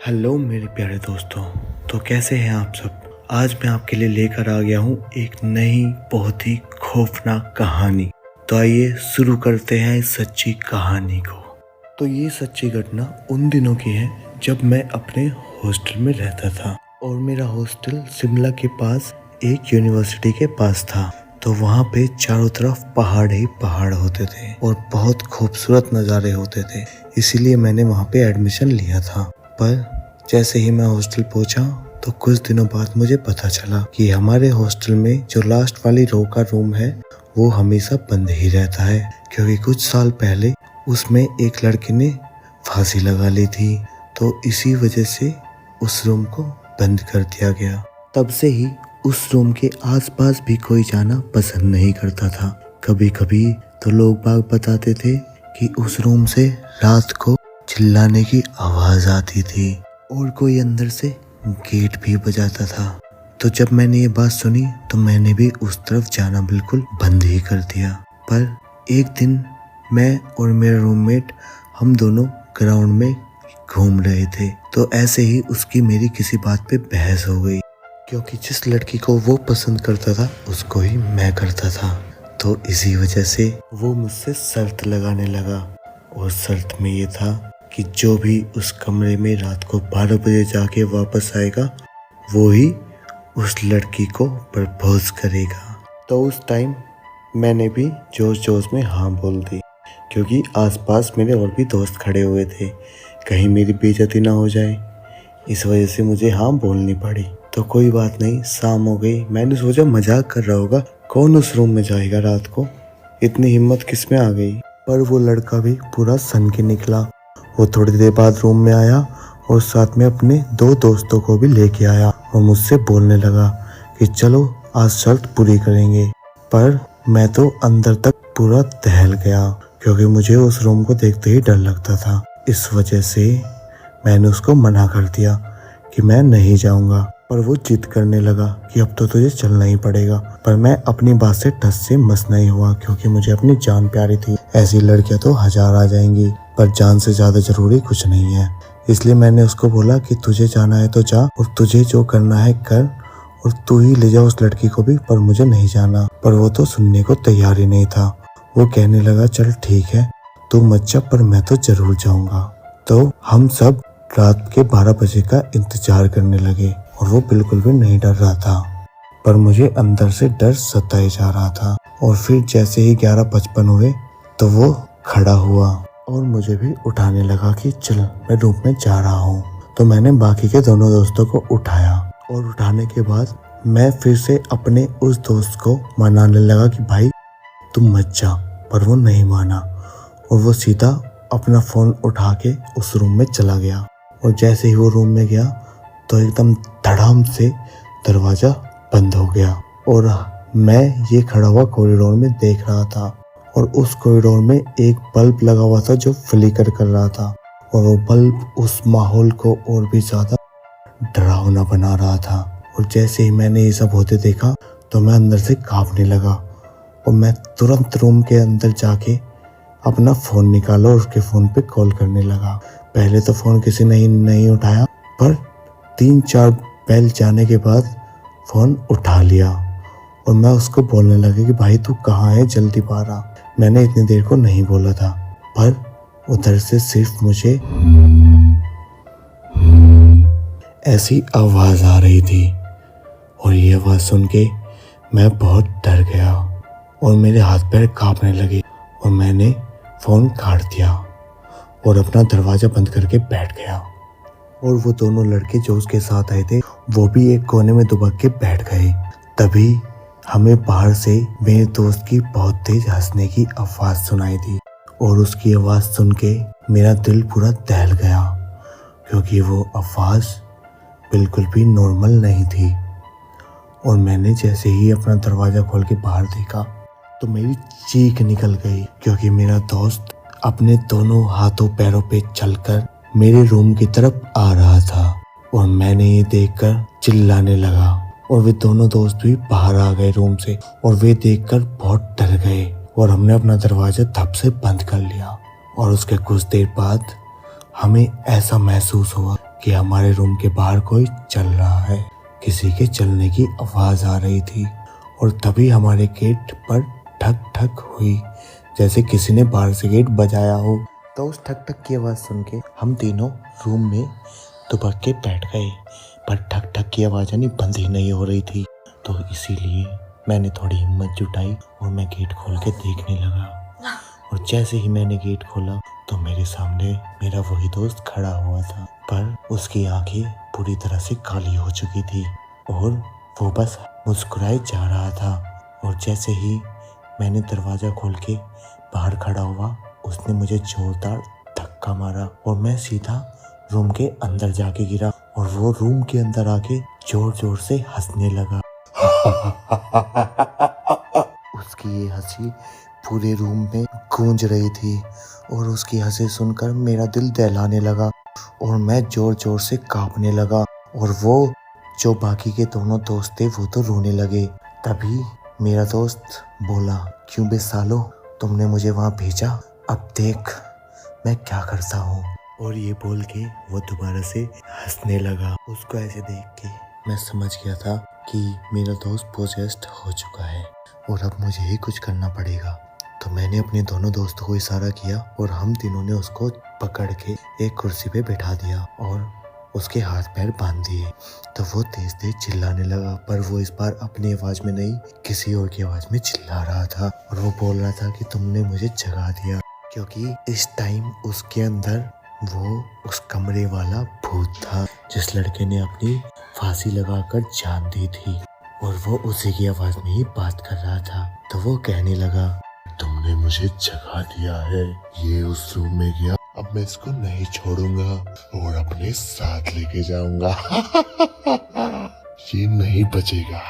Hello मेरे प्यारे दोस्तों। तो कैसे हैं आप सब। आज मैं आपके लिए लेकर आ गया हूँ एक नई बहुत ही खौफनाक कहानी। तो आइए शुरू करते हैं इस सच्ची कहानी को। तो ये सच्ची घटना उन दिनों की है जब मैं अपने हॉस्टल में रहता था और मेरा हॉस्टल शिमला के पास एक यूनिवर्सिटी के पास था। तो वहाँ पे चारों तरफ पहाड़ ही पहाड़ होते थे और बहुत खूबसूरत नज़ारे होते थे, इसीलिए मैंने वहाँ पे एडमिशन लिया था। पर जैसे ही मैं हॉस्टल पहुंचा तो कुछ दिनों बाद मुझे पता चला कि हमारे हॉस्टल में जो लास्ट वाली रो का रूम है वो हमेशा बंद ही रहता है, क्योंकि कुछ साल पहले उसमें एक लड़के ने फांसी लगा ली थी। तो इसी वजह से उस रूम को बंद कर दिया गया। तब से ही उस रूम के आसपास भी कोई जाना पसंद नहीं करता था। कभी कभी तो लोग बाग बताते थे कि उस रूम से रात को चिल्लाने की आवाज आती थी और कोई अंदर से गेट भी बजाता था। तो जब मैंने ये बात सुनी तो मैंने भी उस तरफ जाना बिल्कुल बंद ही कर दिया। पर एक दिन मैं और मेरा रूममेट हम दोनों ग्राउंड में घूम रहे थे। तो ऐसे ही उसकी मेरी किसी बात पे बहस हो गई, क्योंकि जिस लड़की को वो पसंद करता था उसको ही मैं करता था। तो इसी वजह से वो मुझसे शर्त लगाने लगा और शर्त में ये था कि जो भी उस कमरे में रात को 12 बजे जाके वापस आएगा वो ही उस लड़की को प्रपोज करेगा। तो उस टाइम मैंने भी जोश जोश में हाँ बोल दी, क्योंकि आसपास मेरे और भी दोस्त खड़े हुए थे, कहीं मेरी बेइज्जती ना हो जाए, इस वजह से मुझे हाँ बोलनी पड़ी। तो कोई बात नहीं, शाम हो गई। मैंने सोचा मजाक कर रहा होगा, कौन उस रूम में जाएगा रात को, इतनी हिम्मत किस में आ गई। पर वो लड़का भी पूरा सन के निकला। वो थोड़ी देर बाद रूम में आया और साथ में अपने 2 दोस्तों को भी लेके आया और मुझसे बोलने लगा कि चलो आज शर्त पूरी करेंगे। पर मैं तो अंदर तक पूरा दहल गया, क्योंकि मुझे उस रूम को देखते ही डर लगता था। इस वजह से मैंने उसको मना कर दिया कि मैं नहीं जाऊंगा। पर वो जिद करने लगा कि अब तो तुझे चलना ही पड़ेगा। पर मैं अपनी बात से टस से मस नहीं हुआ, क्योंकि मुझे अपनी जान प्यारी थी। ऐसी लड़कियां तो 1000 आ जाएंगी, पर जान से ज्यादा जरूरी कुछ नहीं है। इसलिए मैंने उसको बोला कि तुझे जाना है तो जा और तुझे जो करना है कर, और तू ही ले जा उस लड़की को भी, पर मुझे नहीं जाना। पर वो तो सुनने को तैयार ही नहीं था। वो कहने लगा चल ठीक है तू मत जा, पर मैं तो जरूर जाऊंगा। तो हम सब रात के 12 बजे का इंतजार करने लगे और वो बिल्कुल भी नहीं डर रहा था, पर मुझे अंदर से डर सताए जा रहा था। और फिर जैसे ही 11:55 हुए तो वो खड़ा हुआ और मुझे भी उठाने लगा कि चल मैं रूम में जा रहा हूँ। तो मैंने बाकी के दोनों दोस्तों को उठाया और उठाने के बाद मैं फिर से अपने उस दोस्त को मनाने लगा कि भाई तुम मत जा, पर वो नहीं माना और वो सीधा अपना फ़ोन उठा के उस रूम में चला गया। और जैसे ही वो रूम में गया तो एकदम धड़ाम से दरवाज़ा बंद हो गया और मैं ये खड़ा हुआ कॉरिडोर में देख रहा था। और उस कॉरिडोर में एक बल्ब लगा हुआ था जो फ्लिकर कर रहा था, और वो बल्ब उस माहौल को और भी ज़्यादा डरावना बना रहा था। और जैसे ही मैंने ये सब होते देखा तो मैं अंदर से कांपने लगा और मैं तुरंत रूम के अंदर जाके अपना फ़ोन निकाला और उसके फ़ोन पे कॉल करने लगा। पहले तो फ़ोन किसी ने नहीं उठाया, पर 3-4 बेल जाने के बाद फ़ोन उठा लिया और मैं उसको बोलने लगा कि भाई तू कहाँ है, जल्दी बाहर आ। मैंने इतनी देर को नहीं बोला था, पर उधर से सिर्फ मुझे ऐसी आवाज़ आ रही थी और ये आवाज़ सुन के मैं बहुत डर गया और मेरे हाथ पैर कांपने लगे और मैंने फ़ोन काट दिया और अपना दरवाज़ा बंद करके बैठ गया। और वो दोनों लड़के जो उसके साथ आए थे वो भी एक कोने में दुबक के बैठ गए। तभी हमें बाहर से मेरे दोस्त की बहुत तेज हंसने की आवाज़ सुनाई दी और उसकी आवाज़ सुन के मेरा दिल पूरा दहल गया, क्योंकि वो आवाज़ बिल्कुल भी नॉर्मल नहीं थी। और मैंने जैसे ही अपना दरवाज़ा खोल के बाहर देखा तो मेरी चीख निकल गई, क्योंकि मेरा दोस्त अपने दोनों हाथों पैरों पे चलकर मेरे रूम की तरफ आ रहा था और मैंने ये देखकर चिल्लाने लगा। और वे दोनों दोस्त भी बाहर आ गए रूम से और वे देखकर बहुत डर गए और हमने अपना दरवाजा धप से बंद कर लिया। और उसके कुछ देर बाद हमें ऐसा महसूस हुआ कि हमारे रूम के बाहर कोई चल रहा है। किसी के चलने की आवाज आ रही थी और तभी हमारे गेट पर ठक ठक हुई, जैसे किसी ने बाहर से गेट बजाया हो। तो उस ठक ठक की आवाज सुन के हम तीनों रूम में दुबक के बैठ गए, पर ठक ठक की आवाज यानी बंद ही नहीं हो रही थी। तो इसीलिए मैंने थोड़ी हिम्मत जुटाई और मैं गेट खोल के देखने लगा। और जैसे ही मैंने गेट खोला तो मेरे सामने मेरा वही दोस्त खड़ा हुआ था, पर उसकी आंखें पूरी तरह से काली हो चुकी थी और वो बस मुस्कुराए जा रहा था। और जैसे ही मैंने दरवाजा खोल के बाहर खड़ा हुआ, उसने मुझे जोरदार धक्का मारा और मैं सीधा रूम के अंदर जाके गिरा और वो रूम के अंदर आके जोर जोर से हंसने लगा। उसकी ये हंसी पूरे रूम में गूंज रही थी और उसकी हंसी सुनकर मेरा दिल दहलाने लगा और मैं जोर जोर से कांपने लगा। और वो जो बाकी के दोनों दोस्त थे वो तो रोने लगे। तभी मेरा दोस्त बोला, क्यों बे सालो, तुमने मुझे वहाँ भेजा, अब देख मैं क्या करता हूँ। और ये बोल के वो दोबारा से हंसने लगा। उसको ऐसे देख के मैं समझ गया था कि मेरा दोस्त पोजेस्ड हो चुका है और अब मुझे ही कुछ करना पड़ेगा। तो मैंने अपने दोनों दोस्तों को इशारा किया और हम तीनों ने उसको पकड़ के एक कुर्सी पे बैठा दिया और उसके हाथ पैर बांध दिए। तो वो तेज तेज चिल्लाने लगा, पर वो इस बार अपनी आवाज में नहीं किसी और की आवाज में चिल्ला रहा था। और वो बोल रहा था कि तुमने मुझे जगा दिया, क्योंकि इस टाइम उसके अंदर वो उस कमरे वाला भूत था जिस लड़के ने अपनी फांसी लगाकर जान दी थी और वो उसी की आवाज में ही बात कर रहा था। तो वो कहने लगा, तुमने मुझे जगा दिया है, ये उस रूम में गया, अब मैं इसको नहीं छोड़ूंगा और अपने साथ लेके जाऊंगा। ये नहीं बचेगा।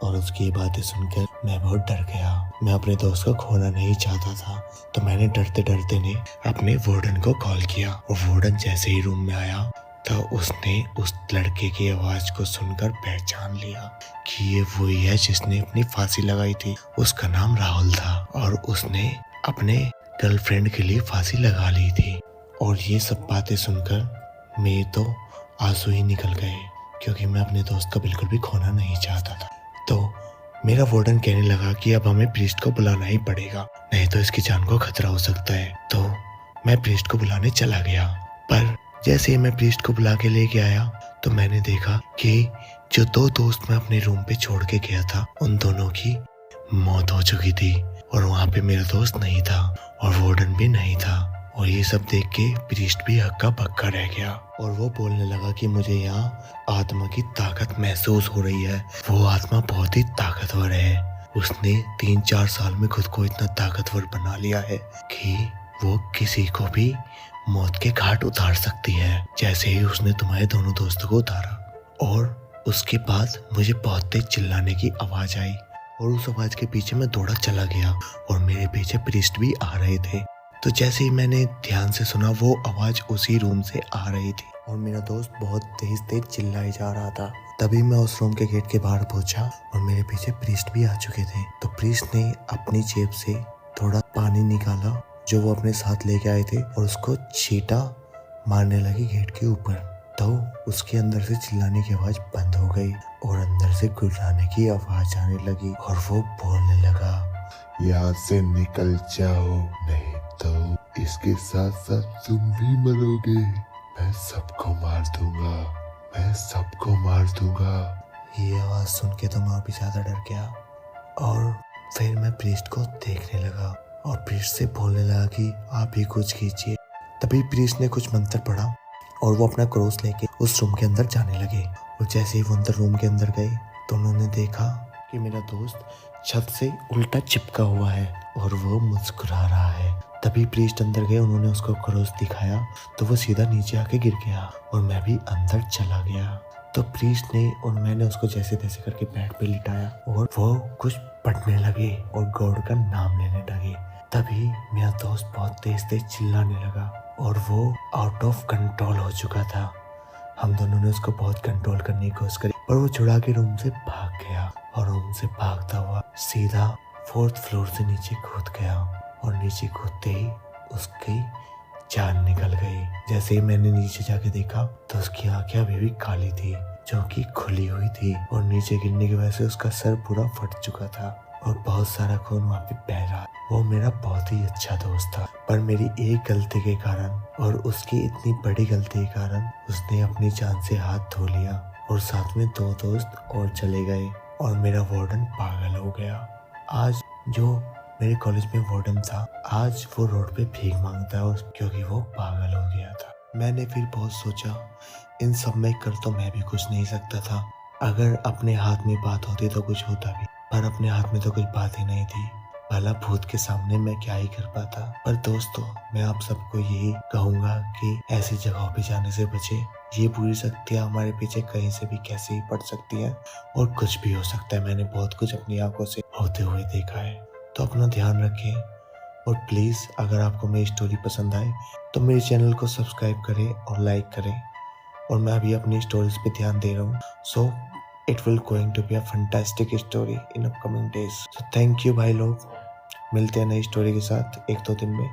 और उसकी बातें सुनकर मैं बहुत डर गया। मैं अपने दोस्त को खोना नहीं चाहता था, तो मैंने डरते डरते ने अपने वार्डन को कॉल किया और वार्डन जैसे ही रूम में आया तो उसने उस लड़के की आवाज को सुनकर पहचान लिया कि ये वही है जिसने अपनी फांसी लगाई थी। उसका नाम राहुल था और उसने अपने गर्लफ्रेंड के लिए फांसी लगा ली थी। और ये सब बातें सुनकर मेरे तो आंसू ही निकल गए, क्योंकि मैं अपने दोस्त को बिल्कुल भी खोना नहीं चाहता था। तो मेरा वार्डन कहने लगा कि अब हमें प्रीस्ट को बुलाना ही पड़ेगा, नहीं तो इसकी जान को खतरा हो सकता है। तो मैं प्रीस्ट को बुलाने चला गया, पर जैसे ही मैं प्रीस्ट को बुला के लेके आया तो मैंने देखा कि जो दो दोस्त मैं अपने रूम पे छोड़ के गया था उन दोनों की मौत हो चुकी थी और वहाँ पे मेरा दोस्त नहीं था और वार्डन भी नहीं था। और ये सब देख के प्रीस्ट भी हक्का बक्का रह गया और वो बोलने लगा कि मुझे यहाँ आत्मा की ताकत महसूस हो रही है। वो आत्मा बहुत ही ताकतवर है, उसने 3-4 साल में खुद को इतना ताकतवर बना लिया है कि वो किसी को भी मौत के घाट उतार सकती है, जैसे ही उसने तुम्हारे दोनों दोस्तों को उतारा। और उसके बाद मुझे बहुत तेज चिल्लाने की आवाज आई और उस आवाज के पीछे मैं दौड़ा चला गया और मेरे पीछे प्रीस्ट भी आ रहे थे। तो जैसे ही मैंने ध्यान से सुना वो आवाज उसी रूम से आ रही थी और मेरा दोस्त बहुत तेज तेज चिल्लाए जा रहा था। तभी मैं उस रूम के गेट के बाहर पहुंचा और मेरे पीछे प्रीस्ट भी आ चुके थे। तो प्रीस्ट ने अपनी जेब से थोड़ा पानी निकाला जो वो अपने साथ लेके आए थे और उसको छींटा मारने लगी गेट के ऊपर। तो उसके अंदर से चिल्लाने की आवाज बंद हो गई और अंदर से गुर्राने की आवाज आने लगी और वो बोलने लगा, यहाँ से निकल जाओ, नहीं तो इसके साथ साथ तुम भी मरोगे। मैं सबको मार दूंगा, मैं सबको मार दूंगा। ये आवाज सुन के तो मैं और भी ज्यादा डर गया और फिर मैं प्रीस्ट को देखने लगा और प्रीस्ट से बोलने लगा कि आप ही कुछ कीजिए। तभी प्रीस्ट ने कुछ मंत्र पढ़ा और वो अपना क्रॉस लेके उस रूम के अंदर जाने लगे। और जैसे ही वो अंदर रूम के अंदर गए तो उन्होंने देखा कि मेरा दोस्त छत से उल्टा चिपका हुआ है और वो मुस्कुरा रहा है। तभी प्रीस्ट अंदर गए, उन्होंने उसको क्रॉस दिखाया तो वो सीधा नीचे आके गिर गया और मैं भी अंदर चला गया। तो प्रीस्ट ने और मैंने उसको जैसे तैसे करके बेड पे लिटाया और वो कुछ पढ़ने लगे और गॉड का नाम लेने लगे। तभी मेरा दोस्त बहुत तेज तेज चिल्लाने लगा और वो आउट ऑफ कंट्रोल हो चुका था। हम दोनों ने उसको बहुत कंट्रोल करने की कोशिश करी पर वो छुड़ा के रूम से भाग गया और रूम से भागता हुआ सीधा 4th फ्लोर से नीचे कूद गया और नीचे कूदते ही उसकी जान निकल गई। जैसे ही मैंने नीचे जाके देखा तो उसकी आंखें अभी भी काली थी, जो कि खुली हुई थी, और नीचे गिरने की वजह से उसका सर पूरा फट चुका था और बहुत सारा खून वहाँ पे बह रहा। वो मेरा बहुत ही अच्छा दोस्त था, पर मेरी एक गलती के कारण और उसकी इतनी बड़ी गलती के कारण उसने अपनी जान से हाथ धो लिया और साथ में 2 दोस्त और चले गए और मेरा वार्डन पागल हो गया। आज जो मेरे कॉलेज में वार्डन था, आज वो रोड पे भीख मांगता है और क्योंकि वो पागल हो गया था। मैंने फिर बहुत सोचा, इन सब में कर तो मैं भी कुछ नहीं सकता था। अगर अपने हाथ में बात होती तो कुछ होता भी, पर अपने हाथ में तो कुछ बात ही नहीं थी। भला भूत के सामने मैं क्या ही कर पाता। पर दोस्तों, मैं आप सबको यही कहूंगा कि ऐसी जगहों पे जाने से बचे। ये बुरी शक्तियाँ हमारे पीछे कहीं से भी कैसे ही पड़ सकती हैं और कुछ भी हो सकता है। मैंने बहुत कुछ अपनी आंखों से होते हुए देखा है। तो अपना ध्यान रखें और प्लीज़ अगर आपको मेरी स्टोरी पसंद आए तो मेरे चैनल को सब्सक्राइब करें और लाइक करें। और मैं अभी अपनी स्टोरीज पे ध्यान दे रहा हूँ, so it will going to be a fantastic story in upcoming days. So thank you भाई लोग, मिलते हैं नई स्टोरी के साथ 1-2 दिन में।